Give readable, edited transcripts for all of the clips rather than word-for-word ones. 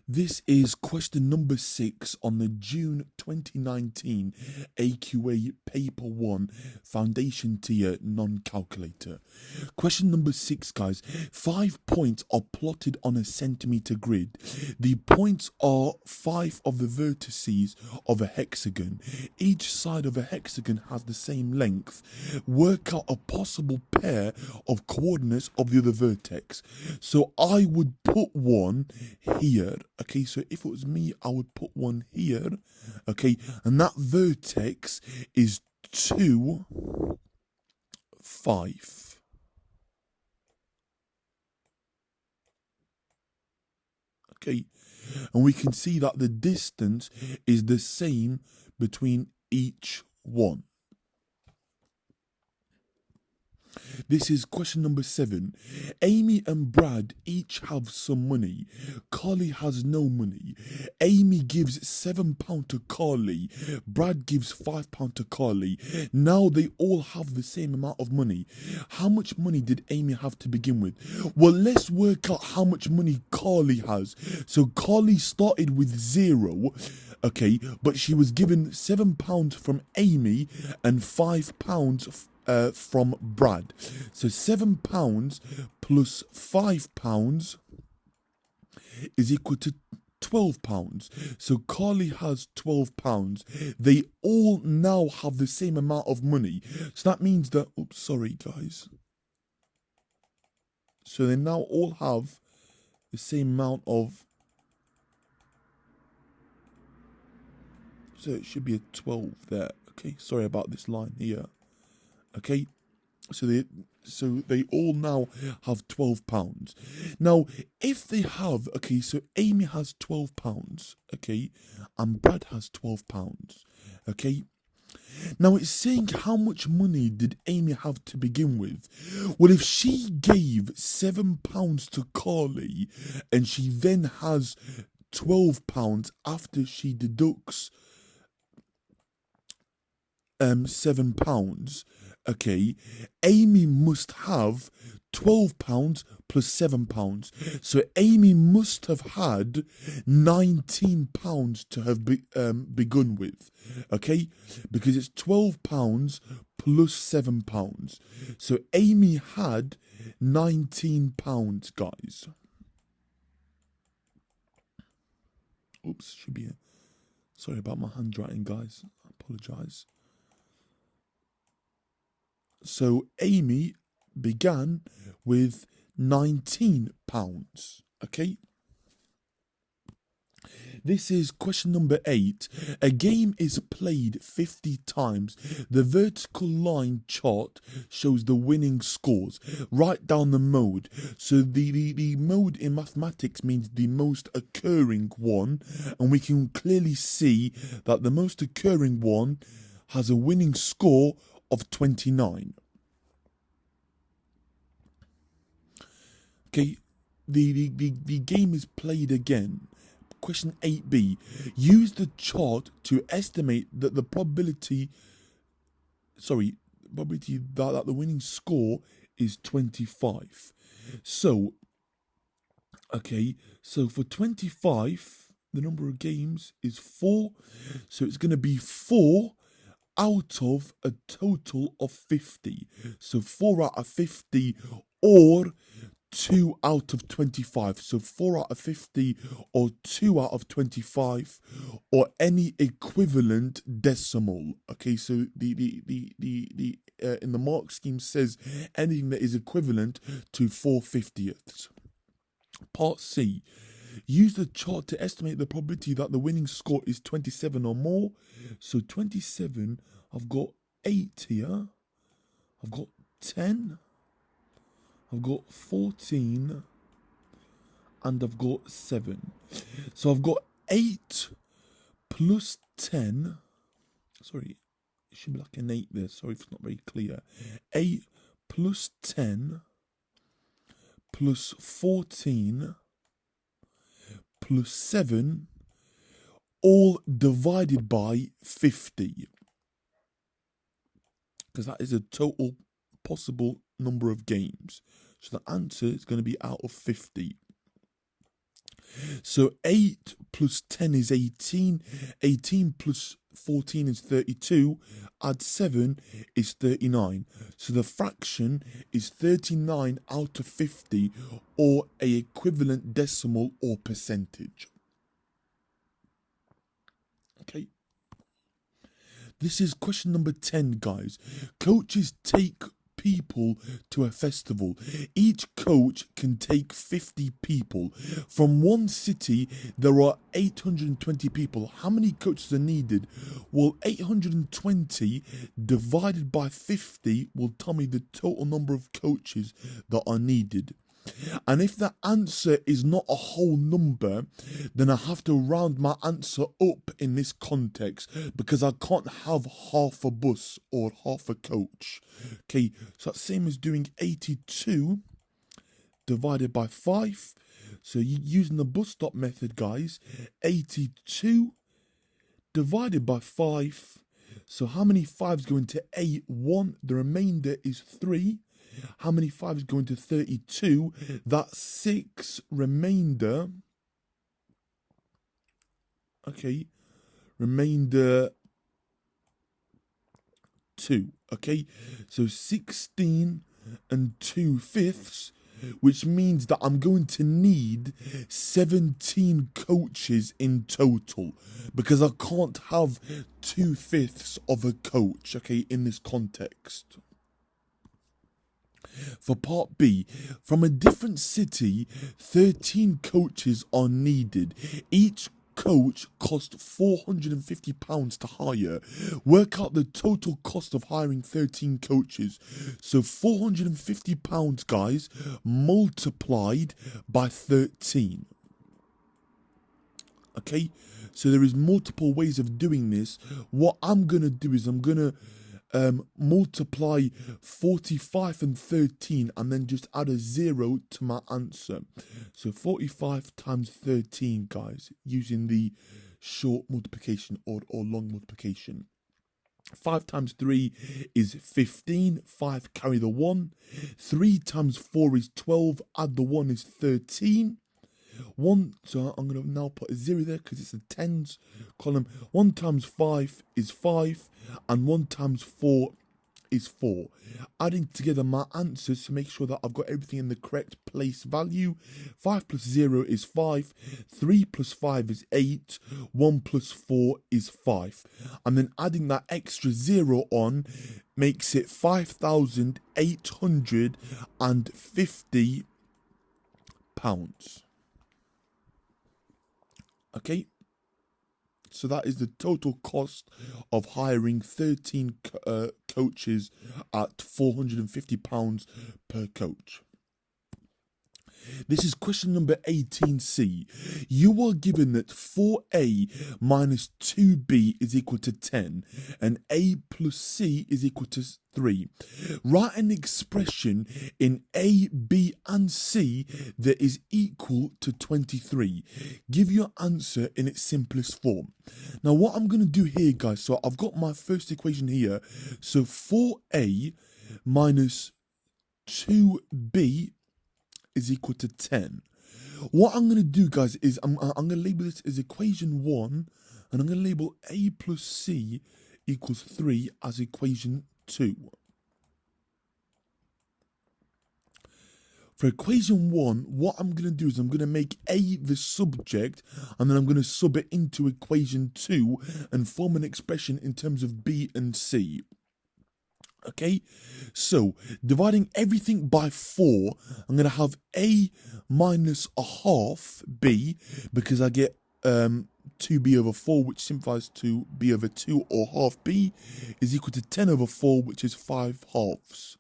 This is question number 6 on the June 2019 AQA Paper 1 Foundation Tier Non-Calculator. Question number 6, guys. 5 points are plotted on a centimeter grid. The points are 5 of the vertices of a hexagon. Each side of a hexagon has the same length. Work out a possible pair of coordinates of the other vertex. So I would put one here. Okay, so if it was me, I would put one here. Okay, and that vertex is 2, 5. Okay, and we can see that the distance is the same between each one. This is question number 7. Amy and Brad each have some money. Carly has no money. Amy gives £7 to Carly. Brad gives £5 to Carly. Now they all have the same amount of money. How much money did Amy have to begin with? Well, let's work out how much money Carly has. So Carly started with 0. Okay, but she was given £7 from Amy and £5 from Brad. So £7 plus £5 is equal to £12. So Carly has £12. They all now have the same amount of money. So that means that, oops, sorry guys. So they now all have the same amount of, so it should be a 12 there. Okay, sorry about this line here. Okay, so they all now have £12. Now, if they have, okay, so Amy has £12, okay, and Brad has £12, okay. Now it's saying how much money did Amy have to begin with. Well, if she gave £7 to Carly and she then has £12 after she deducts £7, okay, Amy must have £12 plus £7. So Amy must have had £19 to have begun with, okay, because it's £12 plus £7. So Amy had £19, guys. Oops, should be sorry about my handwriting, guys. I apologize. So Amy began with £19, okay? This is question number 8. A game is played 50 times. The vertical line chart shows the winning scores. Write down the mode. So the mode in mathematics means the most occurring one, and we can clearly see that the most occurring one has a winning score of 29. Okay, the game is played again. Question 8b. Use the chart to estimate that the probability that the winning score is 25. So, okay, so for 25, the number of games is 4. So it's going to be 4 out of a total of 50. So 4 out of 50 or 2 out of 25. So 4 out of 50 or 2 out of 25 or any equivalent decimal. Okay, so the in the mark scheme says anything that is equivalent to 4/50ths. Part C. Use the chart to estimate the probability that the winning score is 27 or more. So 27, I've got 8 here. I've got 10. I've got 14. And I've got 7. So I've got 8 plus 10. Sorry, it should be like an 8 there. Sorry if it's not very clear. 8 plus 10 plus 14 plus 7, all divided by 50. Because that is a total possible number of games. So the answer is going to be out of 50. So 8 plus 10 is 18. 18 plus 14 is 32. Add 7 is 39. So the fraction is 39 out of 50, or a equivalent decimal or percentage. Okay. This is question number 10, guys. Coaches take people to a festival. Each coach can take 50 people. From one city, there are 820 people. How many coaches are needed? Well, 820 divided by 50 will tell me the total number of coaches that are needed. And if the answer is not a whole number, then I have to round my answer up in this context, because I can't have half a bus or half a coach. Okay, so that's same as doing 82 divided by 5. So using the bus stop method, guys, 82 divided by 5. So how many 5s go into A? 1. The remainder is 3. How many 5s go into 32? That's 6 remainder. Okay. Remainder 2. Okay. So 16 and 2/5, which means that I'm going to need 17 coaches in total, because I can't have 2/5 of a coach, okay, in this context. For part B, from a different city, 13 coaches are needed. Each coach costs £450 to hire. Work out the total cost of hiring 13 coaches. So £450, guys, multiplied by 13. Okay, so there is multiple ways of doing this. What I'm going to do is I'm going to multiply 45 and 13 and then just add a 0 to my answer. So 45 times 13, guys, using the short multiplication or long multiplication. 5 times 3 is 15. 5 carry the 1. 3 times 4 is 12. Add the 1 is 13. 1, so I'm going to now put a 0 there because it's a tens column. 1 times 5 is 5, and 1 times 4 is 4. Adding together my answers to make sure that I've got everything in the correct place value. 5 plus 0 is 5, 3 plus 5 is 8, 1 plus 4 is 5. And then adding that extra 0 on makes it £5,850. Okay, so that is the total cost of hiring 13 coaches at £450 per coach. This is question number 18C. You are given that 4A minus 2B is equal to 10 and A plus C is equal to 3. Write an expression in A, B and C that is equal to 23. Give your answer in its simplest form. Now what I'm going to do here, guys, so I've got my first equation here. So 4A minus 2B is equal to 10. What I'm going to do, guys, is I'm going to label this as equation 1, and I'm going to label A plus C equals 3 as equation 2. For equation 1, what I'm going to do is I'm going to make A the subject, and then I'm going to sub it into equation 2 and form an expression in terms of B and C. Okay, so dividing everything by 4, I'm going to have A minus a half B, because I get 2B over 4, which simplifies to B over 2, or half B is equal to 10 over 4, which is 5 halves.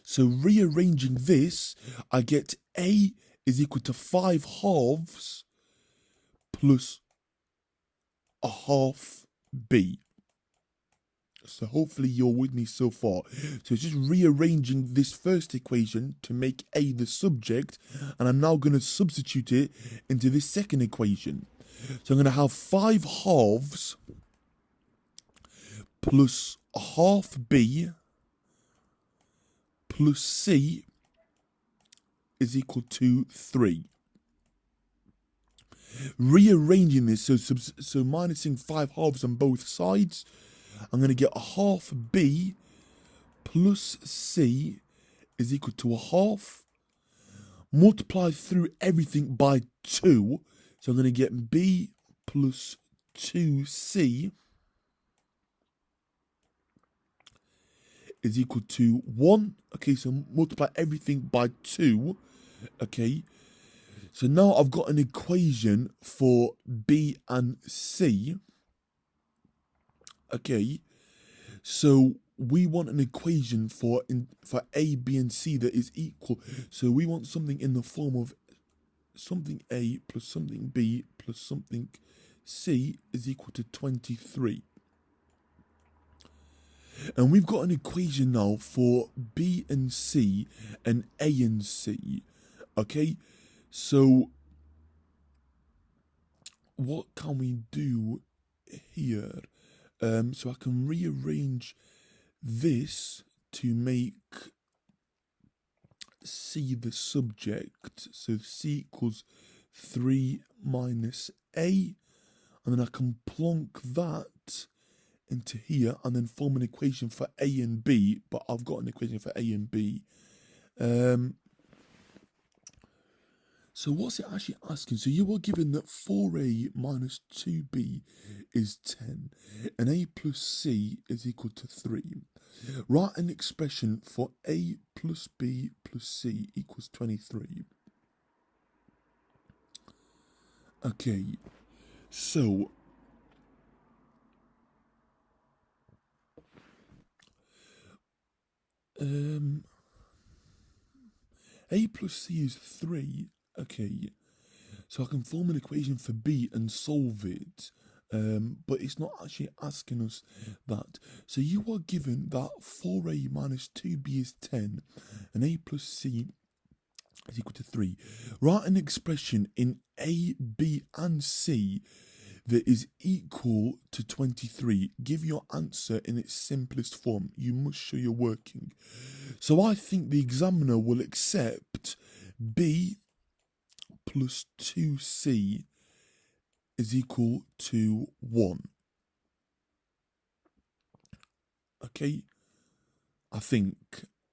So rearranging this, I get A is equal to 5 halves plus a half B. So hopefully you're with me so far. So it's just rearranging this first equation to make A the subject, and I'm now going to substitute it into this second equation. So I'm going to have 5 halves plus a half B plus C is equal to 3. rearranging this, so minusing 5 halves on both sides, I'm going to get a half B plus C is equal to a half. Multiply through everything by 2. So I'm going to get B plus 2C is equal to 1. Okay, so multiply everything by 2. Okay, so now I've got an equation for B and C. Okay, so we want an equation for A, B, and C that is equal. So we want something in the form of something A plus something B plus something C is equal to 23. And we've got an equation now for B and C and A and C. Okay, so what can we do here? So I can rearrange this to make C the subject. So C equals 3 minus A. And then I can plonk that into here and then form an equation for A and B. But I've got an equation for A and B. So what's it actually asking? So you were given that 4A minus 2B is 10 and A plus C is equal to 3. Write an expression for A plus B plus C equals 23. Okay, so A plus C is 3. Okay, so I can form an equation for B and solve it, but it's not actually asking us that. So you are given that 4A minus 2B is 10 and A plus C is equal to 3. Write an expression in A, B and C that is equal to 23. Give your answer in its simplest form. You must show you're working. So I think the examiner will accept B plus 2C is equal to 1. Okay, I think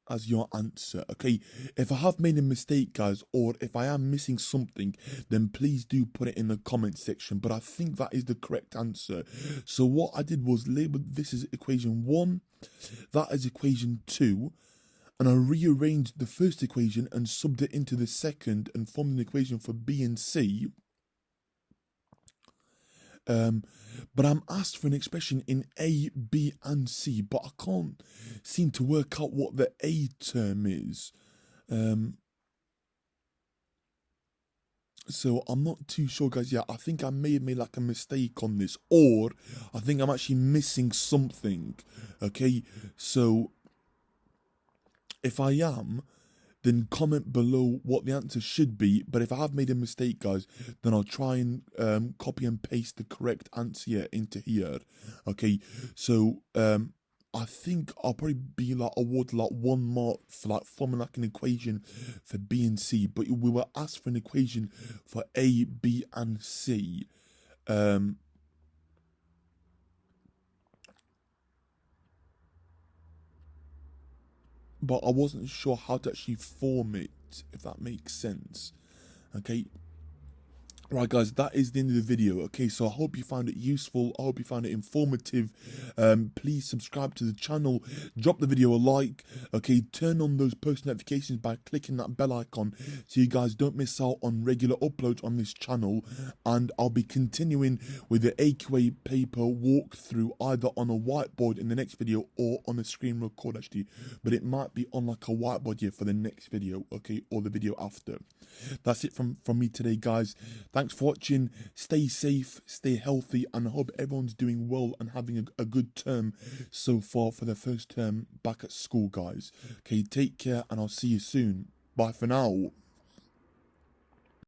as your answer. Okay, if I have made a mistake, guys, or if I am missing something, then please do put it in the comment section, but I think that is the correct answer. So what I did was label this as equation 1, that is equation 2, and I rearranged the first equation and subbed it into the second and formed an equation for B and C. But I'm asked for an expression in A, B and C, but I can't seem to work out what the A term is. So I'm not too sure, guys. Yeah, I think I may have made like a mistake on this, or I think I'm actually missing something. Okay, so if I am, then comment below what the answer should be. But if I have made a mistake, guys, then I'll try and copy and paste the correct answer into here. Okay, so I think I'll probably be like awarded like 1 mark for like forming like an equation for B and C. But we were asked for an equation for A, B, and C. But I wasn't sure how to actually form it, if that makes sense. Okay. Right, guys, that is the end of the video. Okay, so I hope you found it useful. I hope you found it informative. Please subscribe to the channel. Drop the video a like. Okay, turn on those post notifications by clicking that bell icon so you guys don't miss out on regular uploads on this channel. And I'll be continuing with the AQA paper walkthrough either on a whiteboard in the next video or on a screen record, actually. But it might be on like a whiteboard here for the next video, okay, or the video after. That's it from me today, guys. Thanks for watching. Stay safe, stay healthy, and I hope everyone's doing well and having a good term so far for their first term back at school, guys. Okay, take care, and I'll see you soon. Bye for now.